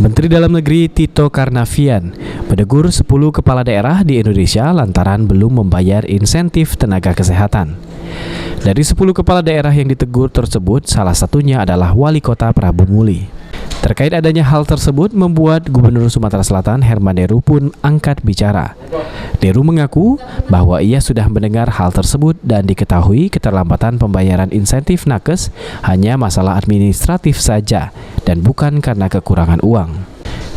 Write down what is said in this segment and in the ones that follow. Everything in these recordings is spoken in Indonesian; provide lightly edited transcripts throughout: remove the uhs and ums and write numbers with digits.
Menteri Dalam Negeri Tito Karnavian menegur 10 kepala daerah di Indonesia lantaran belum membayar insentif tenaga kesehatan. Dari 10 kepala daerah yang ditegur tersebut, salah satunya adalah Wali Kota Prabu Muli. Terkait adanya hal tersebut membuat Gubernur Sumatera Selatan Herman Deru pun angkat bicara. Deru mengaku bahwa ia sudah mendengar hal tersebut dan diketahui keterlambatan pembayaran insentif nakes hanya masalah administratif saja dan bukan karena kekurangan uang.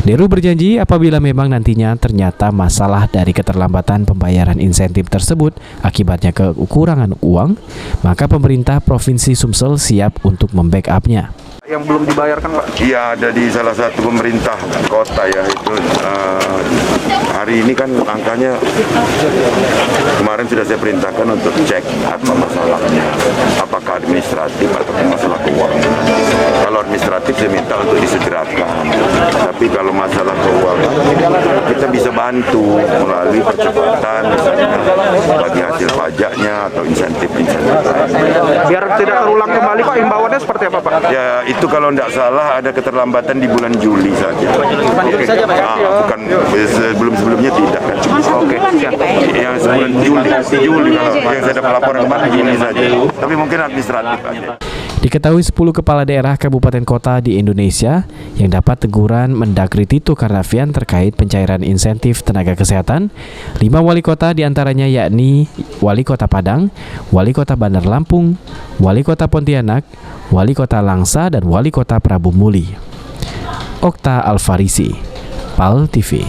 Deru berjanji apabila memang nantinya ternyata masalah dari keterlambatan pembayaran insentif tersebut akibatnya kekurangan uang, maka pemerintah Provinsi Sumsel siap untuk membackup-nya. Yang belum dibayarkan, Pak? Iya, ada di salah satu pemerintah kota ya, itu hari ini kan angkanya kemarin sudah saya perintahkan untuk cek apa masalahnya, apakah administratif atau masalah keuangan. Kalau administratif saya minta untuk disegerakan, tapi kalau masalah keuangan kita bisa bantu melalui percepatan misalnya bagi hasil pajaknya atau insentif-insentif. Biar tidak terulang kembali, Pak, imbauannya seperti apa, Pak? Ya, itu kalau tidak salah ada keterlambatan di bulan Juli saja. Bukan sebelum-sebelumnya tidak kan. Oke. Yang bulan Juli kalau yang saya dapat laporan kemarin Juli saja. Tapi mungkin administratif aja. Diketahui 10 kepala daerah kabupaten kota di Indonesia yang dapat teguran Mendagri Tito Karnavian terkait pencairan insentif tenaga kesehatan. 5 wali kota diantaranya yakni Wali Kota Padang, Wali Kota Bandar Lampung, Wali Kota Pontianak, Wali Kota Langsa, dan Wali Kota Prabu Muli. Okta Alfarisi, PAL TV.